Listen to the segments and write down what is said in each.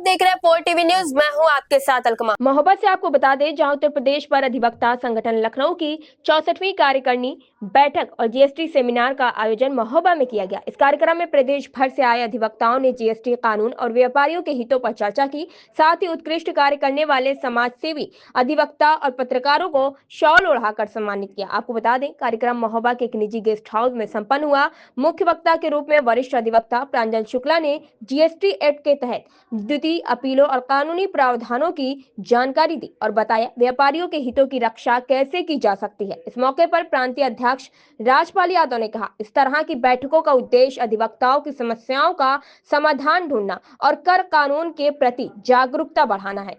देख रहे हैं 4 टीवी न्यूज। मैं हूं आपके साथ अलकमा। महोबा से आपको बता दें, जहां उत्तर प्रदेश पर अधिवक्ता संगठन लखनऊ की 64वीं कार्यकारिणी बैठक और जीएसटी सेमिनार का आयोजन महोबा में किया गया। इस कार्यक्रम में प्रदेश भर से आए अधिवक्ताओं ने जीएसटी कानून और व्यापारियों के हितों पर चर्चा की। साथ ही उत्कृष्ट कार्य करने वाले समाज सेवी अधिवक्ता और पत्रकारों को शॉल ओढ़ाकर सम्मानित किया। आपको बता दें, कार्यक्रम महोबा के एक निजी गेस्ट हाउस में संपन्न हुआ। मुख्य वक्ता के रूप में वरिष्ठ अधिवक्ता प्रांजल शुक्ला ने जीएसटी एक्ट के तहत द्वितीय अपीलों और कानूनी प्रावधानों की जानकारी दी और बताया व्यापारियों के हितों की रक्षा कैसे की जा सकती है। इस मौके पर प्रांतीय अध्यक्ष राजपाल यादव ने कहा, इस तरह की बैठकों का उद्देश्य अधिवक्ताओं की समस्याओं का समाधान ढूंढना और कर कानून के प्रति जागरूकता बढ़ाना है।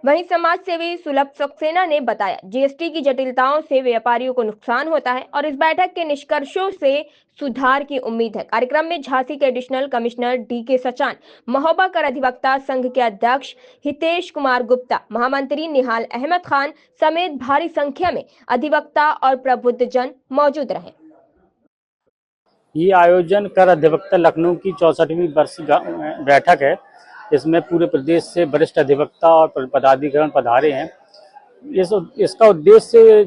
वहीं समाज सेवी सुलभ सक्सेना ने बताया, जीएसटी की जटिलताओं से व्यापारियों को नुकसान होता है और इस बैठक के निष्कर्षों से सुधार की उम्मीद है। कार्यक्रम में झांसी के additional commissioner DK Sachan, Mahoba कर अधिवक्ता संघ के अध्यक्ष हितेश कुमार गुप्ता, महामंत्री निहाल अहमद खान समेत भारी संख्या में अधिवक्ता और प्रबुद्ध जन मौजूद रहे। ये आयोजन कर अधिवक्ता लखनऊ की 64वीं वर्ष बैठक है। इसमें पूरे प्रदेश से वरिष्ठ अधिवक्ता और पदाधिकारी पधारे हैं। इसका उद्देश्य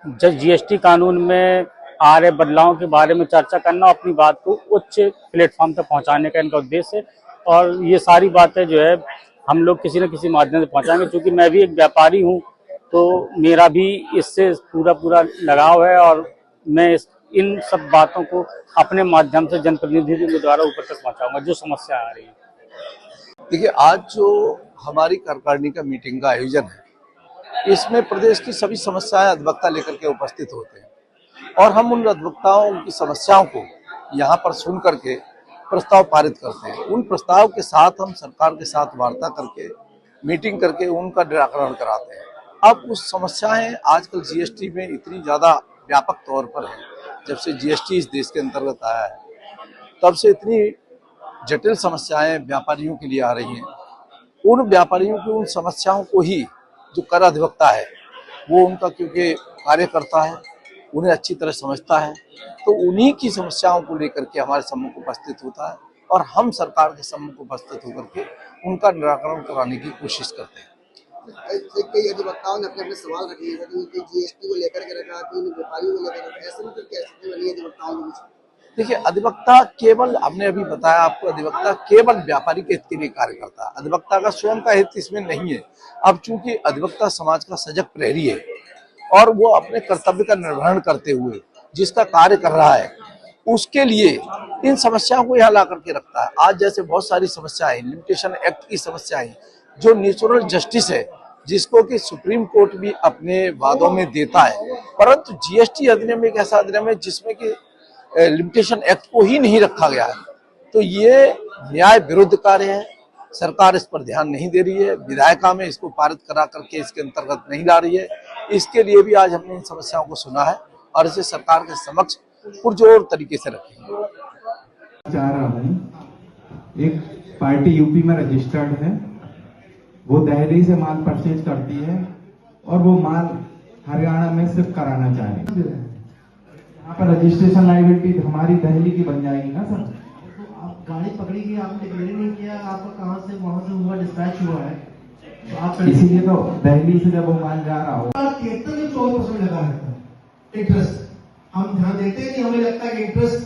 जीएसटी कानून में आ रहे बदलावों के बारे में चर्चा करना, अपनी बात को उच्च प्लेटफॉर्म तक पहुंचाने का इनका उद्देश्य है। और ये सारी बातें जो है हम लोग किसी न किसी माध्यम से पहुंचाएंगे। क्योंकि मैं भी एक व्यापारी हूँ, तो मेरा भी इससे पूरा लगाव है और मैं इन सब बातों को अपने माध्यम से जनप्रतिनिधियों के द्वारा ऊपर तक पहुंचाऊंगा, जो समस्या आ रही है। देखिए, आज जो हमारी कार्यकारिणी का मीटिंग का आयोजन है, इसमें प्रदेश की सभी समस्याएं अधिवक्ता लेकर के उपस्थित होते हैं और हम उन अधिवक्ताओं की समस्याओं को यहाँ पर सुन करके प्रस्ताव पारित करते हैं। उन प्रस्ताव के साथ हम सरकार के साथ वार्ता करके मीटिंग करके उनका निराकरण कराते हैं। अब उस समस्याएं आजकल जीएसटी में इतनी ज्यादा व्यापक तौर पर है, जब से जीएसटी इस देश के अंतर्गत आया है तब से इतनी जटिल समस्याएं व्यापारियों के लिए आ रही हैं। उन व्यापारियों की उन समस्याओं को ही जो कर अधिवक्ता है वो उनका क्योंकि कार्य करता है, उन्हें अच्छी तरह समझता है, तो उन्हीं की समस्याओं को लेकर के हमारे सम्मुख उपस्थित होता है और हम सरकार के सम्मुख उपस्थित होकर के उनका निराकरण कराने की कोशिश करते हैं। कई अधिवक्ताओं ने अपने सवाल रखे हैं, जीएसटी को लेकर के रखा, व्यापारियों को लेकर रखा, ऐसे में क्या स्थिति बनी है अधिवक्ताओं के बीच? देखिए, अधिवक्ता केवल, हमने अभी बताया आपको, अधिवक्ता केवल व्यापारी के हित के लिए कार्य करता है। अधिवक्ता का स्वयं का हित इसमें नहीं है। अब चूंकि अधिवक्ता समाज का सजग प्रहरी है और वो अपने कर्तव्य का निर्वहन करते हुए जिसका कार्य कर रहा है, उसके लिए इन समस्याओं को यहाँ ला करके रखता है। आज जैसे बहुत सारी समस्याएं, लिमिटेशन एक्ट की समस्याएं, जो नेचुरल जस्टिस है, जिसको कि सुप्रीम कोर्ट भी अपने वादों में देता है, परंतु जीएसटी अधिनियम एक ऐसा अधिनियम है जिसमें कि लिमिटेशन एक्ट को ही नहीं रखा गया है। तो ये न्याय विरुद्ध कार्य है। सरकार इस पर ध्यान नहीं दे रही है, विधायिका में इसको पारित करा करके इसके अंतर्गत नहीं ला रही है। इसके लिए भी आज हमने इन समस्याओं को सुना है और इसे सरकार के समक्ष पुरजोर तरीके से रखेंगे। चाह रहा हूँ, एक पार्टी यूपी में रजिस्टर्ड है, वो दिल्ली से माल परचेज करती है और वो माल हरियाणा में शिफ्ट कराना चाह रही है। यहाँ पर रजिस्ट्रेशन लायबिलिटी हमारी दिल्ली की बन जाएगी ना सर? तो आप गाड़ी पकड़ी गई, आपने डिक्लेयर नहीं किया, आपका कहाँ से वहाँ से हुआ, डिस्पैच हुआ है, तो आप इसीलिए तो दिल्ली से जब वो माल जा रहा हो 73% लगा रहता है इंटरेस्ट। हम ध्यान देते हैं कि हमें लगता है कि इंटरेस्ट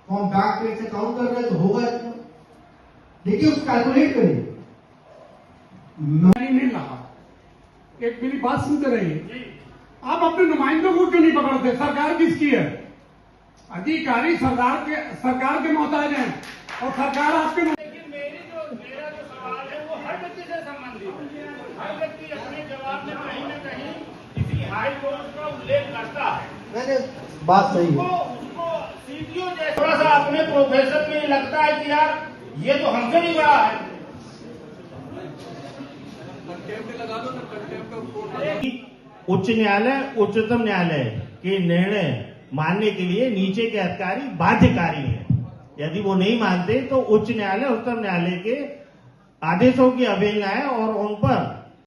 हम बैक पेज से काउंट कर रहे हैं तो होगा, देखिए उसको कैलकुलेट करिए। नहीं रहा, एक मेरी बात सुनते रहिए। आप अपने नुमाइंदों को क्यों नहीं पकड़ते? सरकार किसकी है? अधिकारी सरकार के मोहताज हैं और सरकार आपके। लेकिन मेरा जो सवाल है वो हर व्यक्ति से संबंधित है। हर व्यक्ति अपने जवाब में कहीं न कहीं किसी हाई कोर्ट का उल्लेख करता है। मैंने बात सही है, उसको सीटीओ जैसे थोड़ा सा अपने प्रोफेसर में लगता है कि यार ये तो हमसे भी बड़ा है। उच्च न्यायालय, उच्चतम न्यायालय के निर्णय मानने के लिए नीचे के अधिकारी बाध्यकारी हैं। यदि वो नहीं मानते तो उच्च न्यायालय, उच्चतम न्यायालय के आदेशों की अवहेलना है और उन पर